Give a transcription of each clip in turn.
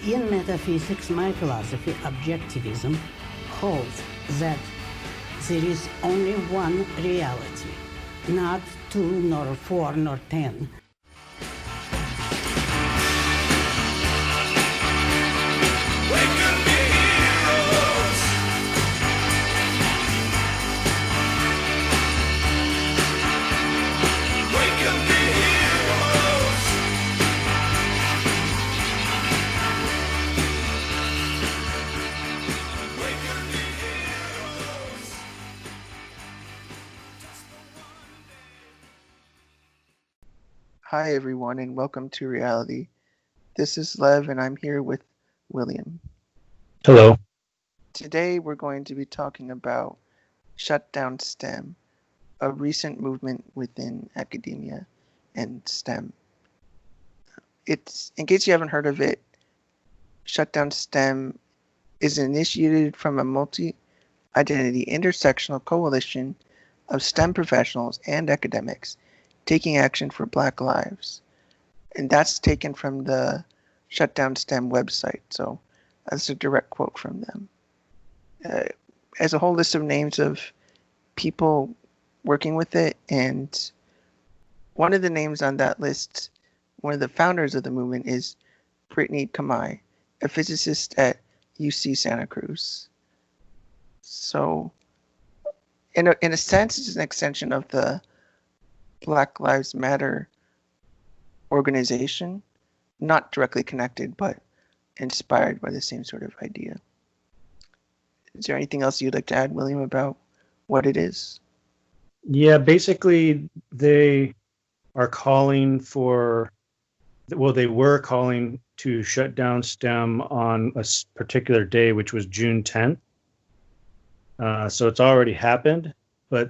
In metaphysics, my philosophy, objectivism, holds that there is only one reality, not two, nor four, nor 10. Hi everyone and welcome to Reality. This is Lev and I'm here with William. Hello. Today we're going to be talking about Shut Down STEM, a recent movement within academia and STEM. It's, in case you haven't heard of it, Shut Down STEM is initiated from a multi-identity intersectional coalition of STEM professionals and academics taking action for Black lives. And that's taken from the Shut Down STEM website. So that's a direct quote from them. As a whole list of names of people working with it, and one of the names on that list, one of the founders of the movement is Brittany Kamai, a physicist at UC Santa Cruz. So in a sense, it's an extension of the Black Lives Matter organization, not directly connected, but inspired by the same sort of idea. Is there anything else you'd like to add, William, about what it is? Yeah, basically they are calling for, well, they were calling to shut down STEM on a particular day, which was June 10th. So it's already happened, but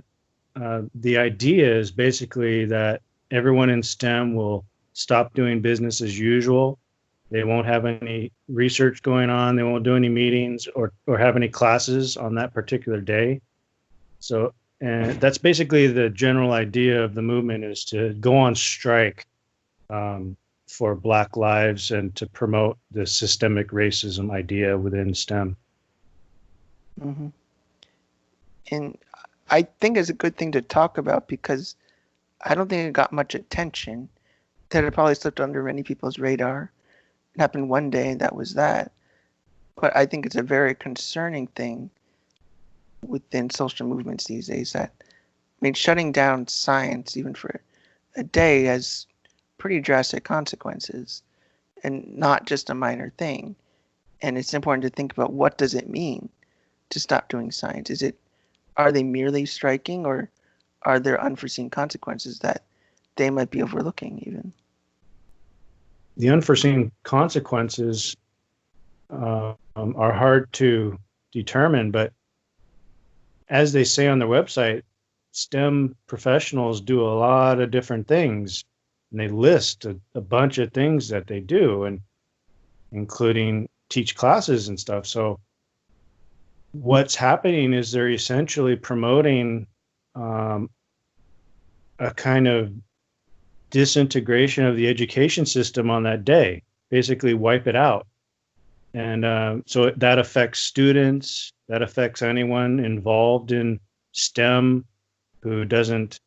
the idea is basically that everyone in STEM will stop doing business as usual. They won't have any research going on. They won't do any meetings or have any classes on that particular day. So, and that's basically the general idea of the movement, is to go on strike for Black lives and to promote the systemic racism idea within STEM. Mm-hmm. And I think it's a good thing to talk about because I don't think it got much attention. That it probably slipped under many people's radar. It happened one day, and that was that. But I think it's a very concerning thing within social movements these days. That, I mean, shutting down science even for a day has pretty drastic consequences, and not just a minor thing. And it's important to think about, what does it mean to stop doing science? Are they merely striking, or are there unforeseen consequences that they might be overlooking even? The unforeseen consequences are hard to determine, but as they say on their website, STEM professionals do a lot of different things, and they list a bunch of things that they do, and including teach classes and stuff. So what's happening is they're essentially promoting a kind of disintegration of the education system on that day, basically wipe it out. And so that affects students, that affects anyone involved in STEM who doesn't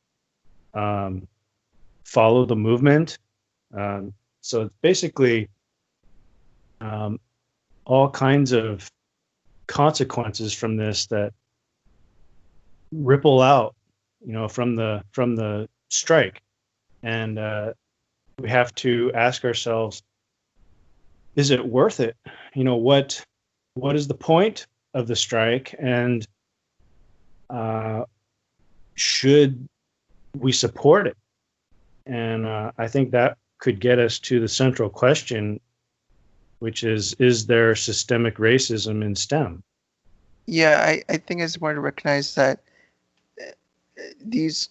follow the movement. So it's basically all kinds of consequences from this that ripple out, from the strike. And we have to ask ourselves, is it worth it? What is the point of the strike? And should we support it? And I think that could get us to the central question, which is there systemic racism in STEM? Yeah, I think it's important to recognize that these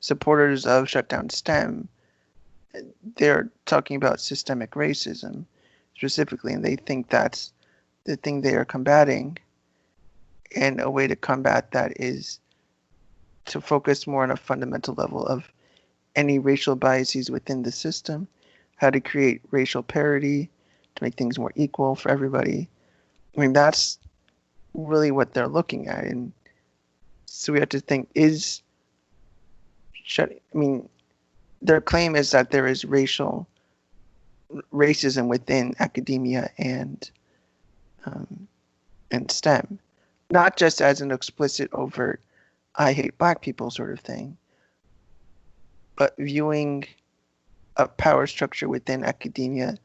supporters of Shut Down STEM, they're talking about systemic racism specifically, and they think that's the thing they are combating. And a way to combat that is to focus more on a fundamental level of any racial biases within the system, how to create racial parity, to make things more equal for everybody. I mean, that's really what they're looking at. And so we have to think, their claim is that there is racism within academia and STEM, not just as an explicit, overt, I hate black people sort of thing, but viewing a power structure within academia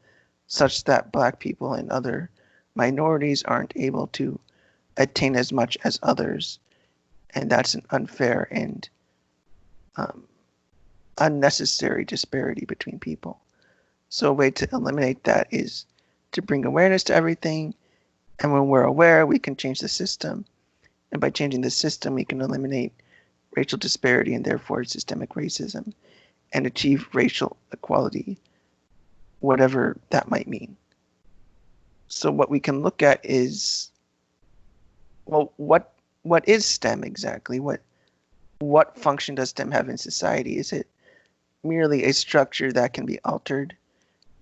such that black people and other minorities aren't able to attain as much as others. And that's an unfair and unnecessary disparity between people. So a way to eliminate that is to bring awareness to everything. And when we're aware, we can change the system. And by changing the system, we can eliminate racial disparity and therefore systemic racism and achieve racial equality, whatever that might mean. So what we can look at is, well, what is STEM exactly? What function does STEM have in society? Is it merely a structure that can be altered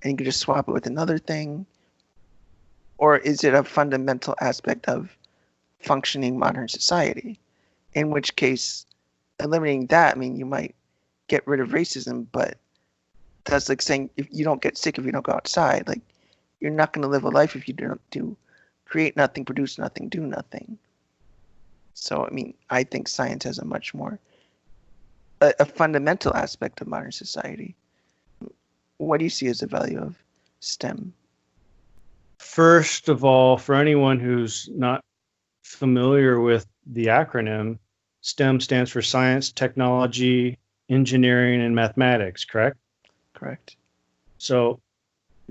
and you can just swap it with another thing? Or is it a fundamental aspect of functioning modern society? In which case, eliminating that, I mean, you might get rid of racism, but that's like saying if you don't get sick if you don't go outside. Like, you're not going to live a life if you don't create nothing, produce nothing, do nothing. So, I mean, I think science has a much more a fundamental aspect of modern society. What do you see as the value of STEM? First of all, for anyone who's not familiar with the acronym, STEM stands for science, technology, engineering, and mathematics, correct? Correct. So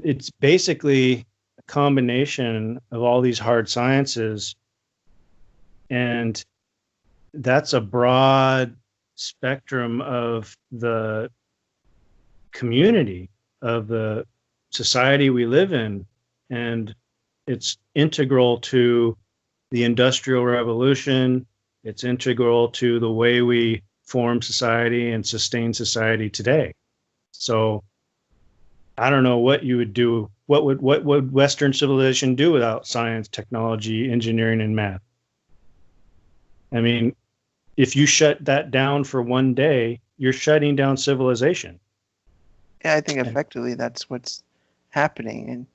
it's basically a combination of all these hard sciences, and that's a broad spectrum of the community, of the society we live in, and it's integral to the Industrial Revolution. It's integral to the way we form society and sustain society today. So I don't know what you would do. What would Western civilization do without science, technology, engineering, and math? I mean, if you shut that down for one day, you're shutting down civilization. Yeah, I think effectively that's what's happening. And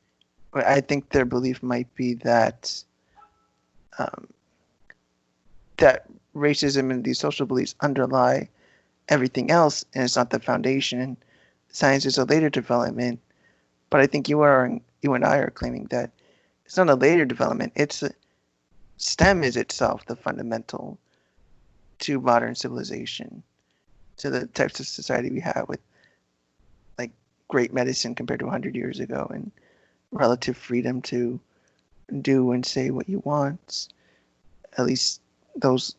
I think their belief might be that that racism and these social beliefs underlie everything else, and it's not the foundation. And science is a later development. But I think you and I are claiming that it's not a later development. STEM is itself the fundamental to modern civilization, to the types of society we have with like great medicine compared to 100 years ago and relative freedom to do and say what you want, at least those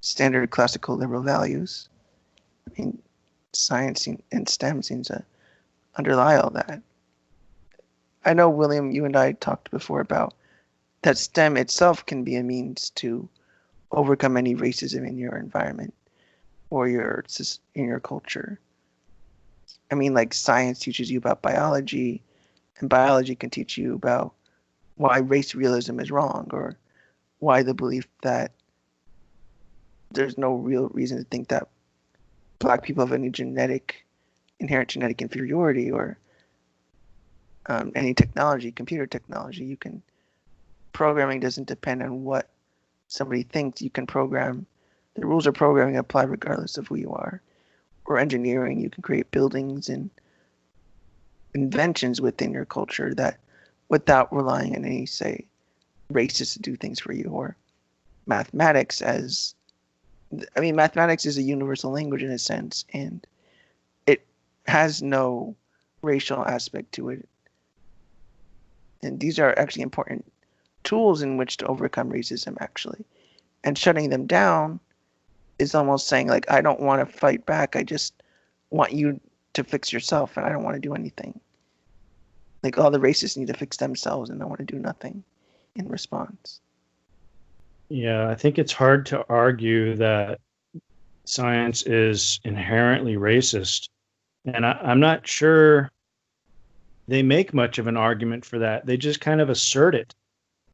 standard classical liberal values. I mean, science and STEM seems to underlie all that. I know, William, you and I talked before about that STEM itself can be a means to overcome any racism in your environment or in your culture. I mean, like science teaches you about biology, and biology can teach you about why race realism is wrong, or why the belief that there's no real reason to think that black people have any inherent genetic inferiority, or any technology, computer technology. Programming doesn't depend on what somebody thinks. You can program, the rules of programming apply regardless of who you are. Or engineering, you can create buildings and inventions within your culture that without relying on any, say, races to do things for you. Or mathematics mathematics is a universal language in a sense, and it has no racial aspect to it. And these are actually important tools in which to overcome racism, actually. And shutting them down is almost saying, like, I don't want to fight back. I just want you to fix yourself, and I don't want to do anything. Like, all the racists need to fix themselves, and I want to do nothing in response. Yeah, I think it's hard to argue that science is inherently racist. And I'm not sure they make much of an argument for that. They just kind of assert it.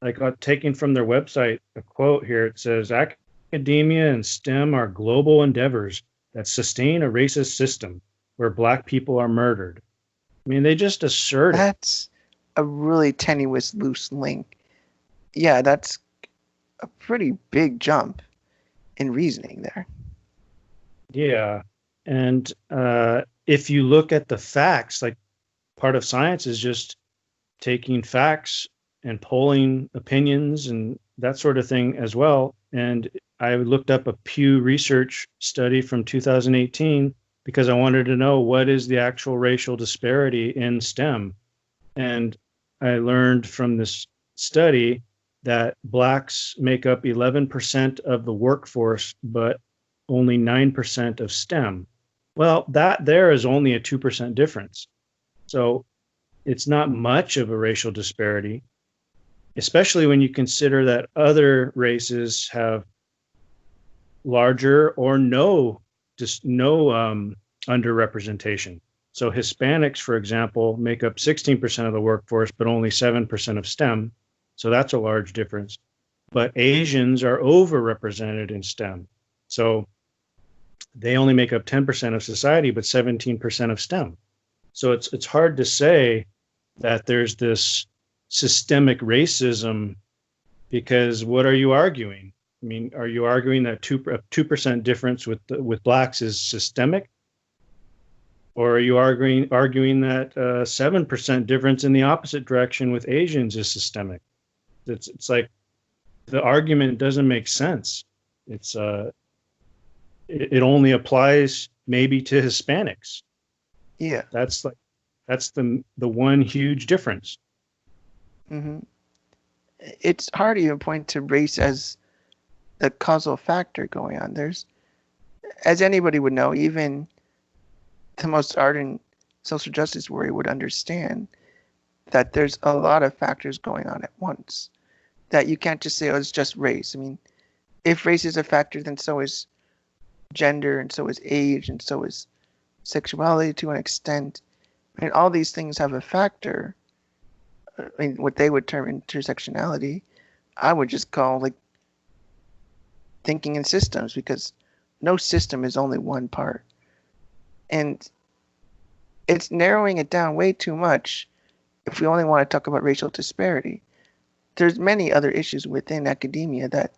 Like taking from their website, a quote here, it says, academia and STEM are global endeavors that sustain a racist system where Black people are murdered. I mean, they just assert it. That's a really tenuous, loose link. Yeah, that's a pretty big jump in reasoning there. Yeah. And if you look at the facts, like part of science is just taking facts and polling opinions and that sort of thing as well. And I looked up a Pew Research study from 2018 because I wanted to know what is the actual racial disparity in STEM. And I learned from this study that Blacks make up 11% of the workforce, but only 9% of STEM. Well, that there is only a 2% difference. So it's not much of a racial disparity, especially when you consider that other races have larger or no underrepresentation. So Hispanics, for example, make up 16% of the workforce, but only 7% of STEM. So that's a large difference. But Asians are overrepresented in STEM. So they only make up 10% of society, but 17% of STEM. So it's hard to say that there's this systemic racism, because what are you arguing? I mean, are you arguing that 2% difference with Blacks is systemic? Or are you arguing that 7% difference in the opposite direction with Asians is systemic? It's like the argument doesn't make sense. It only applies maybe to Hispanics. Yeah. That's the one huge difference. Mm-hmm. It's hard to even point to race as the causal factor going on. There's, as anybody would know, even the most ardent social justice warrior would understand that there's a lot of factors going on at once. That you can't just say, oh, it's just race. I mean, if race is a factor, then so is gender, and so is age, and so is sexuality to an extent. I mean, all these things have a factor. I mean, what they would term intersectionality, I would just call like thinking in systems, because no system is only one part. And it's narrowing it down way too much if we only want to talk about racial disparity. There's many other issues within academia that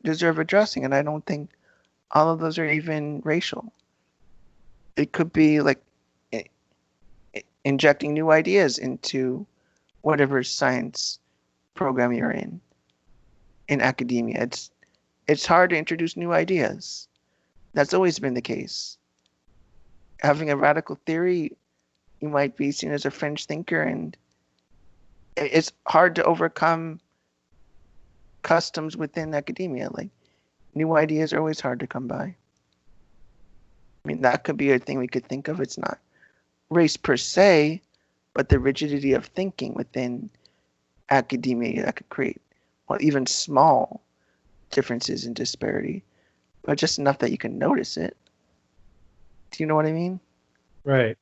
deserve addressing, and I don't think all of those are even racial. It could be like injecting new ideas into whatever science program you're in academia. It's hard to introduce new ideas. That's always been the case. Having a radical theory, you might be seen as a fringe thinker, and it's hard to overcome customs within academia. Like, new ideas are always hard to come by. I mean, that could be a thing we could think of. It's not race per se, but the rigidity of thinking within academia that could create, well, even small differences in disparity, but just enough that you can notice it. Do you know what I mean? Right.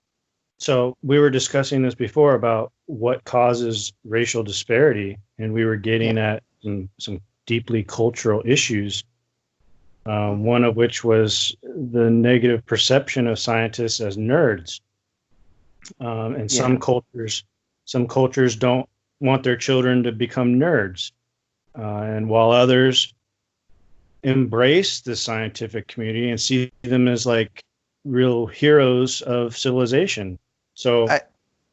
So we were discussing this before about what causes racial disparity, and we were getting at some deeply cultural issues. One of which was the negative perception of scientists as nerds. And some cultures don't want their children to become nerds. And while others embrace the scientific community and see them as like real heroes of civilization. So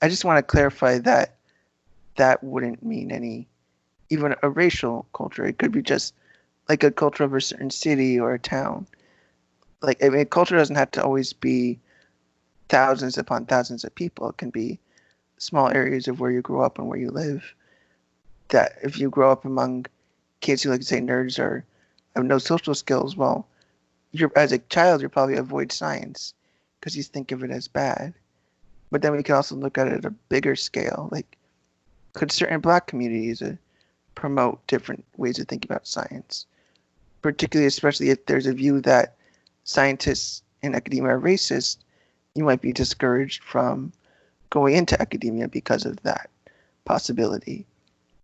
I just want to clarify that wouldn't mean even a racial culture. It could be just like a culture of a certain city or a town. Like, I mean, culture doesn't have to always be thousands upon thousands of people. It can be small areas of where you grew up and where you live. That if you grow up among kids who, like, say, nerds or have no social skills, well, as a child, you'll probably avoid science because you think of it as bad. But then we can also look at it at a bigger scale. Like, could certain Black communities promote different ways of thinking about science? Particularly, especially if there's a view that scientists in academia are racist, you might be discouraged from going into academia because of that possibility.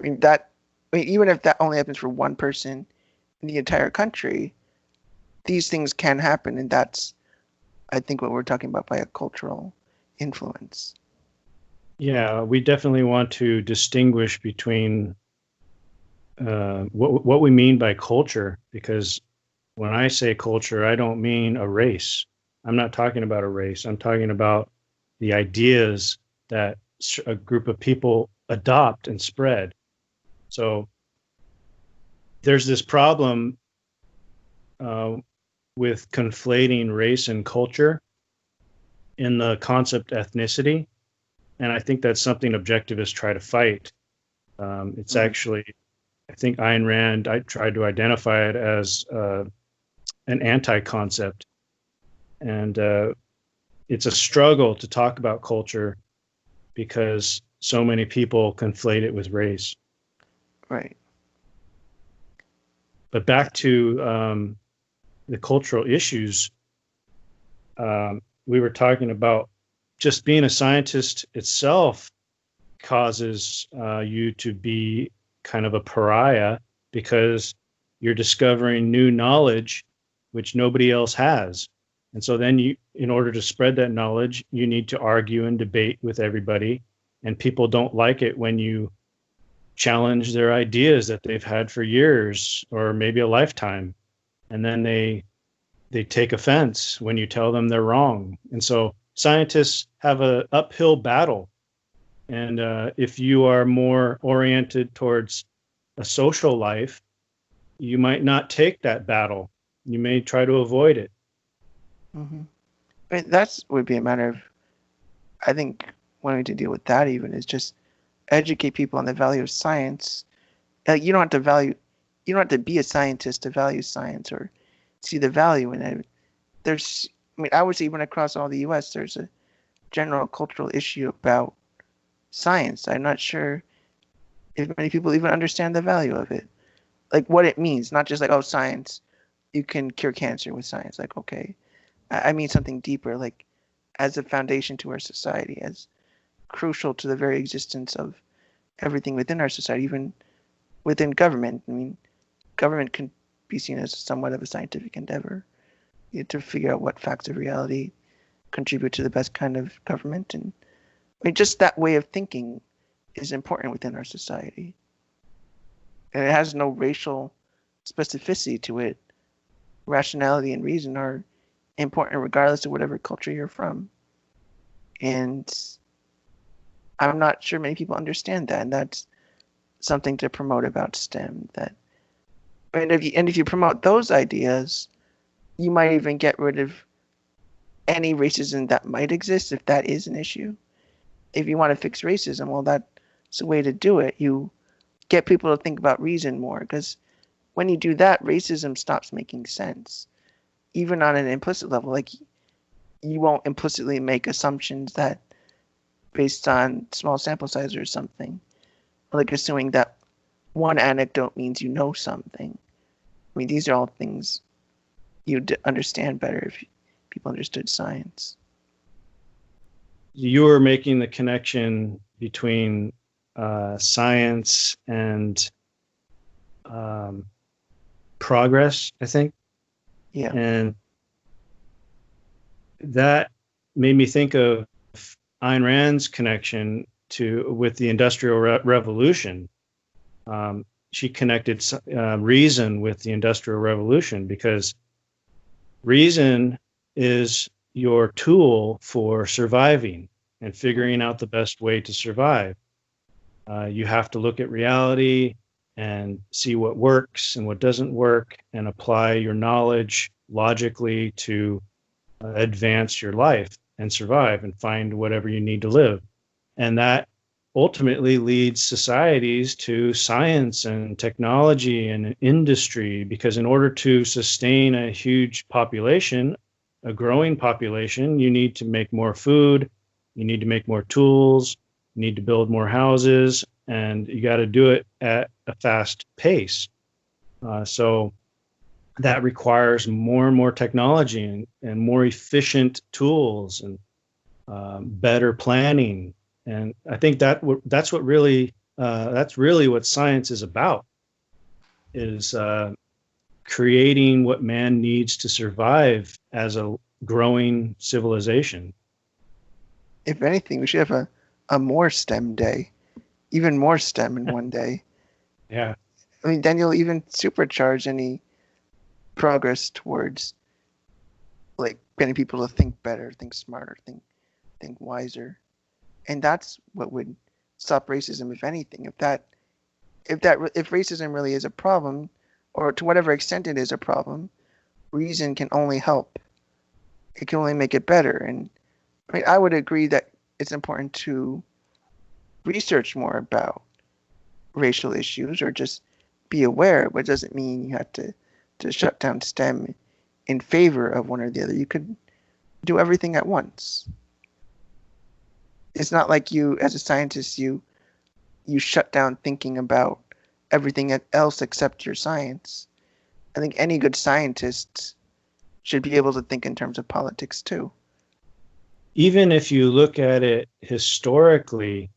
Even if that only happens for one person in the entire country, these things can happen, and that's, I think, what we're talking about by a cultural influence. Yeah, we definitely want to distinguish between what we mean by culture, because when I say culture, I don't mean a race. I'm not talking about a race. I'm talking about the ideas that a group of people adopt and spread. So there's this problem with conflating race and culture in the concept ethnicity. And I think that's something objectivists try to fight. It's actually, I think Ayn Rand, I tried to identify it as an anti-concept. And it's a struggle to talk about culture because so many people conflate it with race. Right. But back to the cultural issues, we were talking about just being a scientist itself causes you to be kind of a pariah because you're discovering new knowledge which nobody else has. And so then you, in order to spread that knowledge, you need to argue and debate with everybody. And people don't like it when you challenge their ideas that they've had for years or maybe a lifetime. And then they take offense when you tell them they're wrong. And so scientists have an uphill battle. And if you are more oriented towards a social life, you might not take that battle. You may try to avoid it. Mm-hmm. I mean, that would be a matter of, I think, wanting to deal with that even is just educate people on the value of science. You don't have to be a scientist to value science or see the value in it. I would say even across all the U.S., there's a general cultural issue about science. I'm not sure if many people even understand the value of it, like what it means. Not just like, oh, science, you can cure cancer with science. Like, okay, I mean something deeper, like as a foundation to our society, as crucial to the very existence of everything within our society, even within government. I mean, government can be seen as somewhat of a scientific endeavor. You have to figure out what facts of reality contribute to the best kind of government. And I mean, just that way of thinking is important within our society. And it has no racial specificity to it. Rationality and reason are important regardless of whatever culture you're from. And I'm not sure many people understand that. And that's something to promote about STEM. If you promote those ideas, you might even get rid of any racism that might exist if that is an issue. If you want to fix racism, well, that's a way to do it. You get people to think about reason more, because when you do that, racism stops making sense. Even on an implicit level, like you won't implicitly make assumptions that based on small sample size or something, like assuming that one anecdote means you know something. I mean, these are all things you'd understand better if people understood science. You were making the connection between science and progress, I think. Yeah. And that made me think of Ayn Rand's connection with the Industrial Revolution. She connected reason with the Industrial Revolution because reason is your tool for surviving and figuring out the best way to survive. You have to look at reality and see what works and what doesn't work and apply your knowledge logically to advance your life and survive and find whatever you need to live. And that ultimately leads societies to science and technology and industry, because in order to sustain a huge population, a growing population, you need to make more food, you need to make more tools, you need to build more houses, and you got to do it at a fast pace. So that requires more and more technology and more efficient tools. And better planning. And I think that's really what science is about, is creating what man needs to survive as a growing civilization. If anything, we should have a more STEM day, even more STEM in one day. Yeah. I mean, then you'll even supercharge any progress towards like getting people to think better, think smarter, think wiser. And that's what would stop racism, if anything. If racism really is a problem, or to whatever extent it is a problem, reason can only help. It can only make it better. And I mean, I would agree that it's important to research more about racial issues or just be aware, but it doesn't mean you have to shut down STEM in favor of one or the other. You could do everything at once. It's not like you, as a scientist, you shut down thinking about everything else except your science. I think any good scientist should be able to think in terms of politics too. Even if you look at it historically,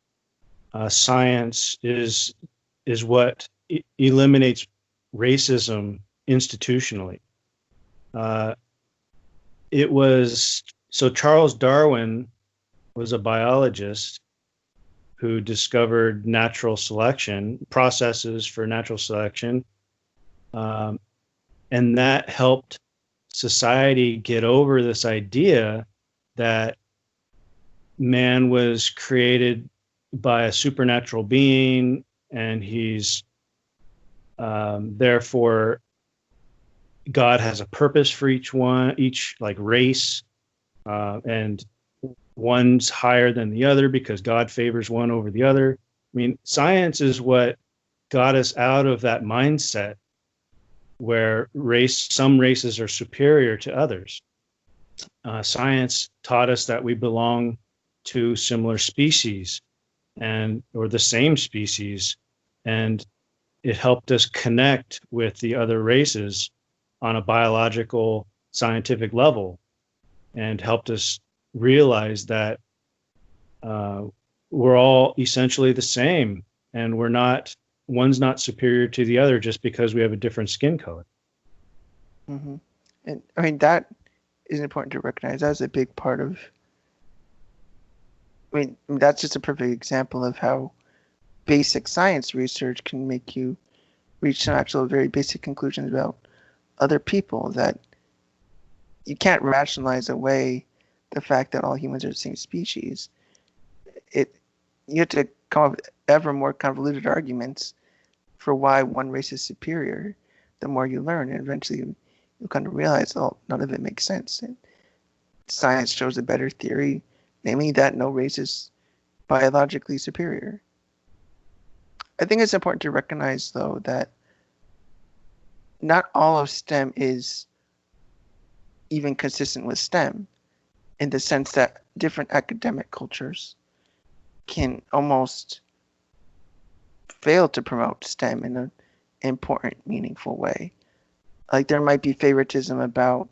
science is what eliminates racism institutionally. Charles Darwin was a biologist who discovered natural selection, processes for natural selection, and that helped society get over this idea that man was created by a supernatural being, and he's therefore God has a purpose for each like race, and one's higher than the other because God favors one over the other. I mean, science is what got us out of that mindset where some races are superior to others. Science taught us that we belong to similar species or the same species, and it helped us connect with the other races on a biological, scientific level, and helped us realize that we're all essentially the same, and one's not superior to the other just because we have a different skin color. Mm-hmm. And I mean, that is important to recognize. That's a big part of, I mean, that's just a perfect example of how basic science research can make you reach some actual very basic conclusions about other people, that you can't rationalize away the fact that all humans are the same species. You have to come up with ever more convoluted arguments for why one race is superior. The more you learn, and eventually you'll kind of realize, oh, none of it makes sense. And science shows a better theory, namely that no race is biologically superior. I think it's important to recognize, though, that not all of STEM is even consistent with STEM, in the sense that different academic cultures can almost fail to promote STEM in an important, meaningful way. Like, there might be favoritism about,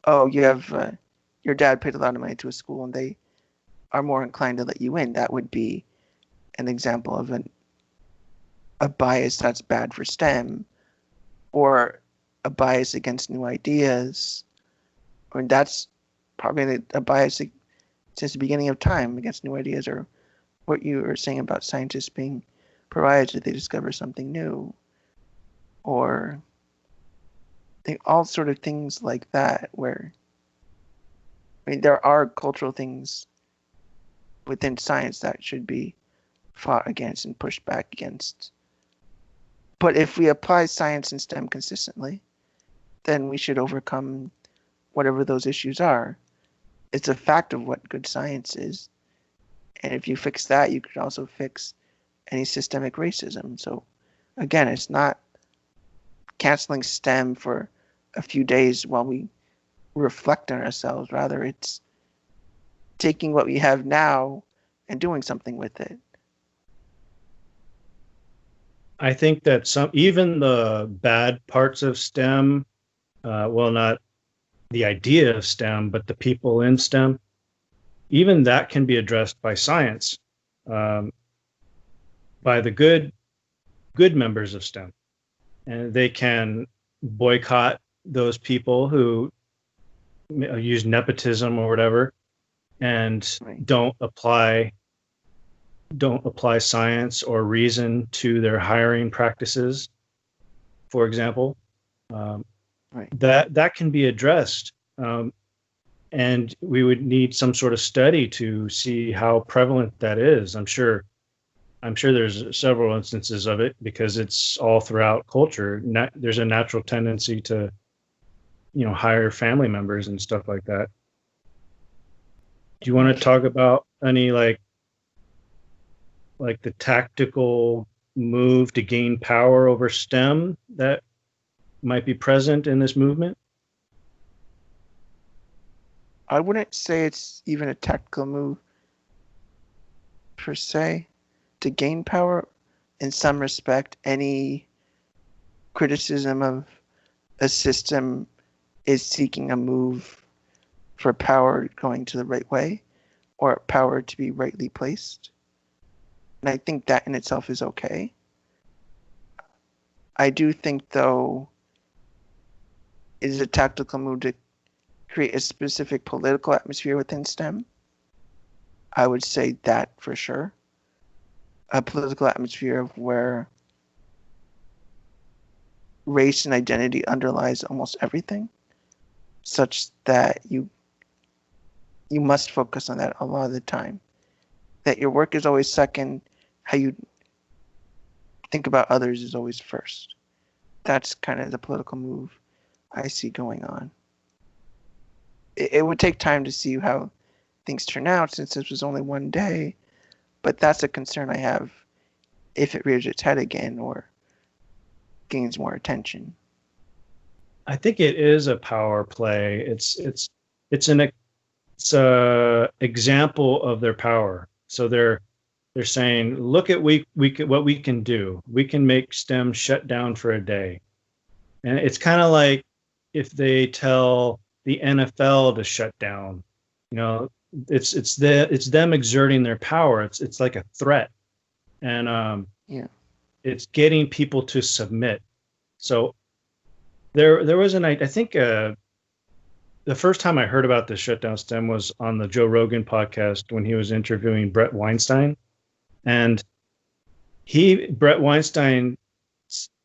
oh, you have your dad paid a lot of money to a school and they are more inclined to let you in. That would be an example of a bias that's bad for STEM, or a bias against new ideas. I mean, that's probably a bias since the beginning of time against new ideas, or what you were saying about scientists being pariahs if they discover something new, or all sort of things like that, where, I mean, there are cultural things within science that should be fought against and pushed back against. But if we apply science and STEM consistently, then we should overcome whatever those issues are. It's a fact of what good science is. And if you fix that, you could also fix any systemic racism. So again, it's not canceling STEM for a few days while we reflect on ourselves. Rather, it's taking what we have now and doing something with it. I think that even the bad parts of STEM, well, not the idea of STEM, but the people in STEM, even that can be addressed by science, by the good members of STEM, and they can boycott those people who use nepotism or whatever, and Right. don't apply science or reason to their hiring practices, for example. Right. That can be addressed, and we would need some sort of study to see how prevalent that is. I'm sure there's several instances of it, because it's all throughout culture. There's a natural tendency to, hire family members and stuff like that. Do you want to talk about any like the tactical move to gain power over STEM that might be present in this movement? I wouldn't say it's even a tactical move per se to gain power. In some respect, any criticism of a system is seeking a move for power going to the right way, or power to be rightly placed. And I think that in itself is okay. I do think, though, it is a tactical move to create a specific political atmosphere within STEM. I would say that for sure. A political atmosphere of where race and identity underlies almost everything, such that you must focus on that a lot of the time. That your work is always second, how you think about others is always first. That's kind of the political move I see going on. It would take time to see how things turn out, since this was only one day, but that's a concern I have if it rears its head again or gains more attention. I think it is a power play. It's an example of their power. So they're saying, look at what we can do. We can make STEM shut down for a day. And it's kind of like if they tell the NFL to shut down, it's them exerting their power. It's like a threat, and it's getting people to submit. So there was I think the first time I heard about this shutdown STEM was on the Joe Rogan podcast when he was interviewing Brett Weinstein, and Brett Weinstein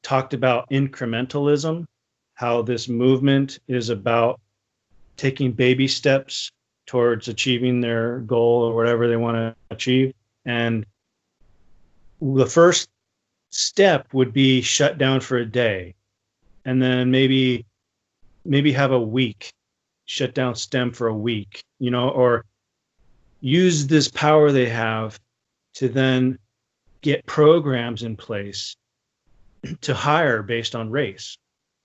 talked about incrementalism, how this movement is about taking baby steps towards achieving their goal or whatever they want to achieve. And the first step would be shut down for a day, and then maybe have a week, shut down STEM for a week, or use this power they have to then get programs in place to hire based on race,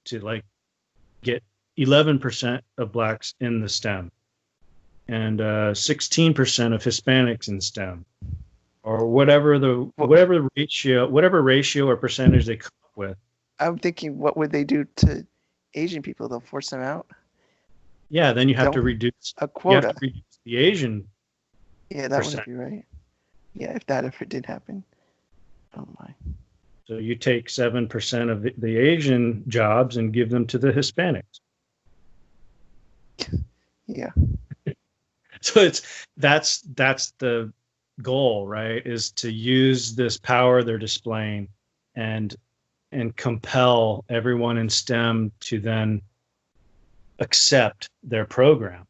to like get 11% of blacks in the STEM and 16% of Hispanics in STEM, or whatever ratio or percentage they come up with. I'm thinking, what would they do to Asian people? They'll force them out. Yeah, then you have to reduce a quota. You have to reduce the Asian. Yeah, that would be right. Yeah, if that ever did happen. Oh my. So you take 7% of the Asian jobs and give them to the Hispanics. Yeah. So that's the goal, right? Is to use this power they're displaying and compel everyone in STEM to then accept their program.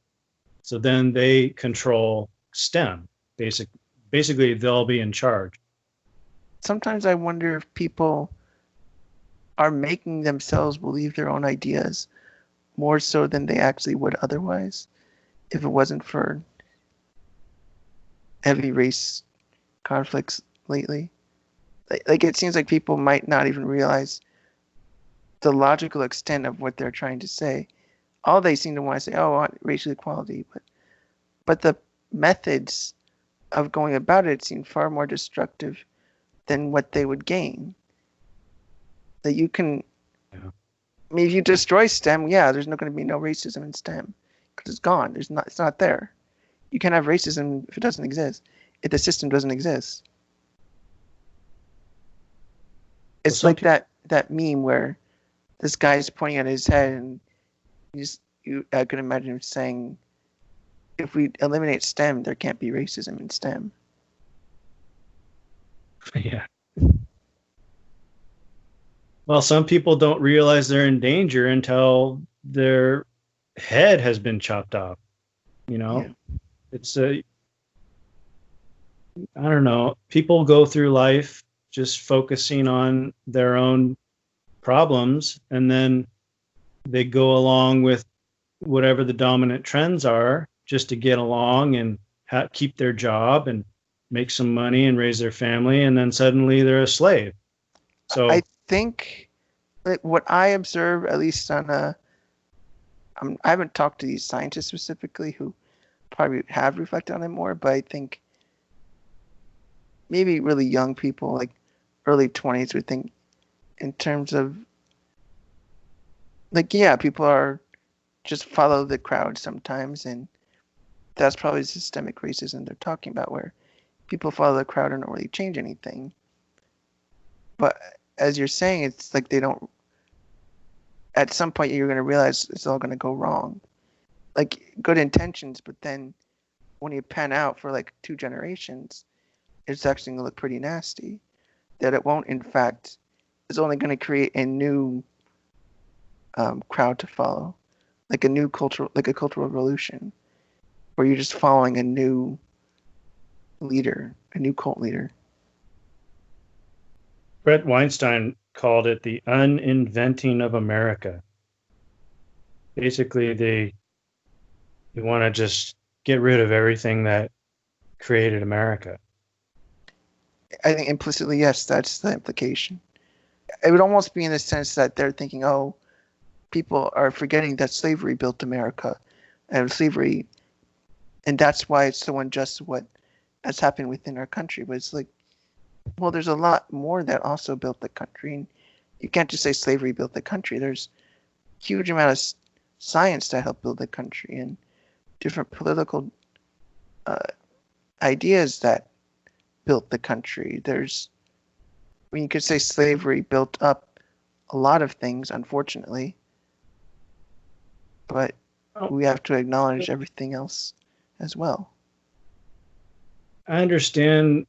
So then they control STEM. Basically, they'll be in charge. Sometimes I wonder if people are making themselves believe their own ideas more so than they actually would otherwise, if it wasn't for heavy race conflicts lately. Like it seems like people might not even realize the logical extent of what they're trying to say. All they seem to want to say, oh, I want racial equality, but the methods of going about it seem far more destructive than what they would gain. That you can, I mean, if you destroy STEM, there's not going to be no racism in STEM because it's gone. It's not there. You can't have racism if it doesn't exist, if the system doesn't exist. It's some like that meme where this guy's pointing at his head, and I could imagine him saying, if we eliminate STEM, there can't be racism in STEM. Yeah. Well, some people don't realize they're in danger until their head has been chopped off. You know, Yeah. it's I don't know. People go through life just focusing on their own problems, and then they go along with whatever the dominant trends are just to get along and keep their job and make some money and raise their family, and then suddenly they're a slave. So I think what I observe, at least on I haven't talked to these scientists specifically who probably have reflected on it more, but I think maybe really young people, like early 20s, would think in terms of, like, yeah, people are just follow the crowd sometimes, and that's probably systemic racism they're talking about, where people follow the crowd and don't really change anything. But as you're saying, it's like they don't, at some point you're going to realize it's all going to go wrong. Like, good intentions, but then when you pan out for like 2 generations, it's actually going to look pretty nasty. That it won't, in fact, is only going to create a new crowd to follow, like a new cultural revolution, where you're just following a new leader, a new cult leader. Brett Weinstein called it the uninventing of America. Basically, they want to just get rid of everything that created America. I think implicitly, yes, that's the implication. It would almost be in the sense that they're thinking, oh, people are forgetting that slavery built America, and slavery, and that's why it's so unjust what has happened within our country. But it's like, well, there's a lot more that also built the country, and you can't just say slavery built the country. There's a huge amount of science that helped build the country, and different political ideas that built the country. You could say slavery built up a lot of things, unfortunately, but we have to acknowledge everything else as well. I understand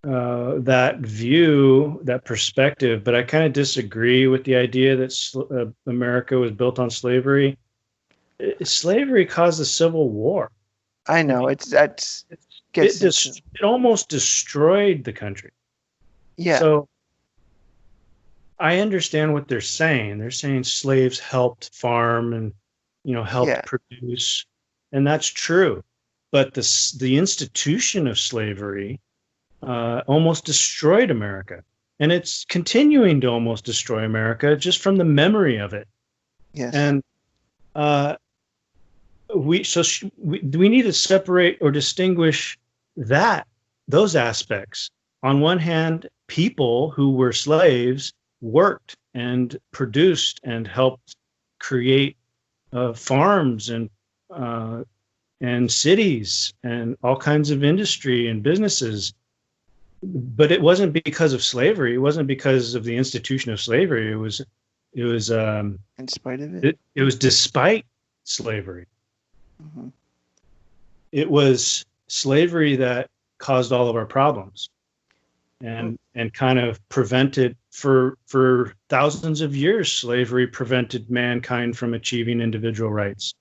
that view, that perspective, but I kind of disagree with the idea that America was built on slavery. Slavery caused the Civil War. I know, it almost destroyed the country. Yeah. So I understand what they're saying. They're saying slaves helped farm and helped produce, and that's true. But the institution of slavery almost destroyed America, and it's continuing to almost destroy America just from the memory of it. Yes. And we need to separate or distinguish those aspects. On one hand, people who were slaves worked and produced and helped create farms and cities and all kinds of industry and businesses. But it wasn't because of slavery. It wasn't because of the institution of slavery. It was in spite of it. It was despite slavery. Mm-hmm. It was slavery that caused all of our problems, and kind of prevented for thousands of years. Slavery prevented mankind from achieving individual rights.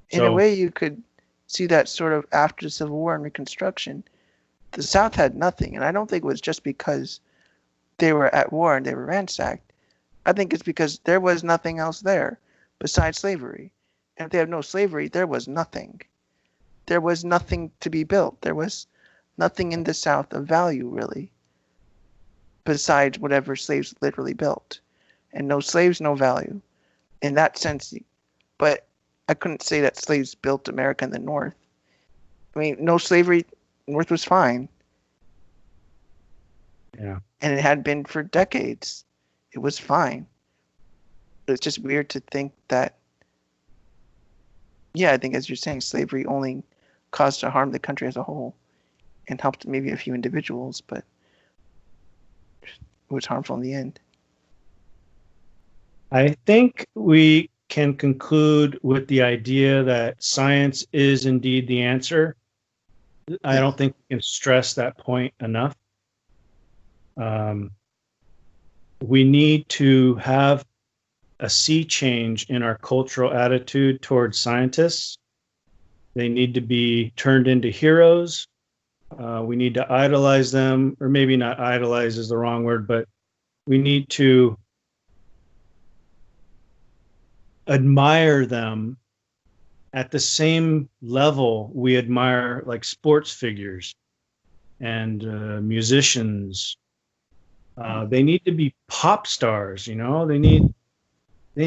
In a way, you could see that sort of after the Civil War and Reconstruction. The South had nothing, and I don't think it was just because they were at war and they were ransacked. I think it's because there was nothing else there besides slavery. And if they had no slavery, there was nothing. There was nothing to be built. There was nothing in the South of value, really, besides whatever slaves literally built. And no slaves, no value. In that sense, but I couldn't say that slaves built America in the North. I mean, no slavery, North was fine. Yeah. And it had been for decades. It was fine. It's just weird to think that, I think as you're saying, slavery only caused to harm the country as a whole and helped maybe a few individuals, but it was harmful in the end. I think we can conclude with the idea that science is indeed the answer. I don't think we can stress that point enough. We need to have a sea change in our cultural attitude towards scientists. They need to be turned into heroes. We need to idolize them, or maybe not idolize is the wrong word, but we need to admire them at the same level we admire like sports figures and musicians. They need to be pop stars, you know. They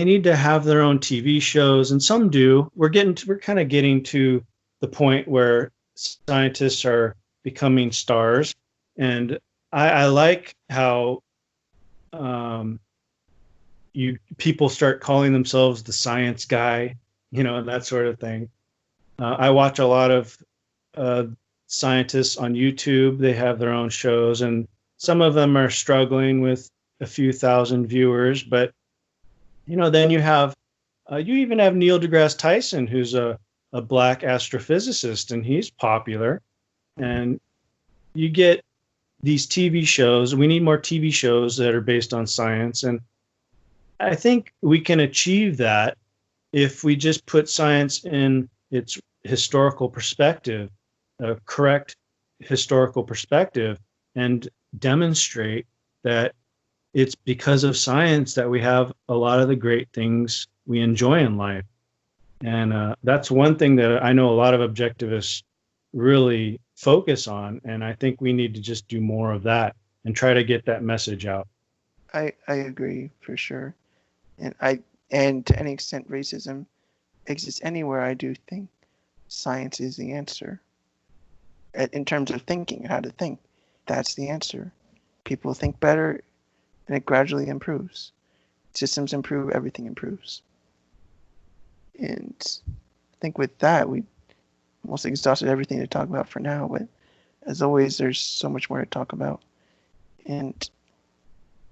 need to have their own TV shows, and some do. We're kind of getting to the point where scientists are becoming stars, and I like how people start calling themselves the science guy, you know, and that sort of thing. I watch a lot of scientists on YouTube. They have their own shows, and some of them are struggling with a few thousand viewers, but you know, then you even have Neil deGrasse Tyson, who's a black astrophysicist, and he's popular. And you get these TV shows. We need more TV shows that are based on science. And I think we can achieve that if we just put science in its historical perspective, a correct historical perspective, and demonstrate that it's because of science that we have a lot of the great things we enjoy in life. And that's one thing that I know a lot of objectivists really focus on. And I think we need to just do more of that and try to get that message out. I agree for sure. And to any extent racism exists anywhere, I do think science is the answer. In terms of thinking and how to think, that's the answer. People think better, and it gradually improves. Systems improve, everything improves. And I think with that, we almost exhausted everything to talk about for now, but as always, there's so much more to talk about. And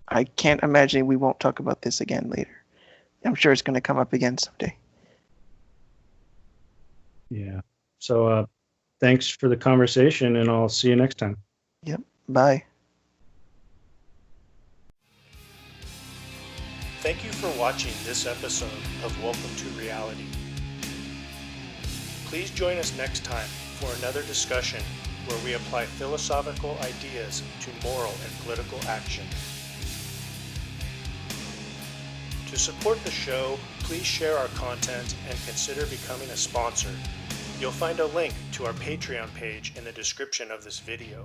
I can't imagine we won't talk about this again later. I'm sure it's going to come up again someday. Yeah. So thanks for the conversation, and I'll see you next time. Yep. Bye. Thank you for watching this episode of Welcome to Reality. Please join us next time for another discussion where we apply philosophical ideas to moral and political action. To support the show, please share our content and consider becoming a sponsor. You'll find a link to our Patreon page in the description of this video.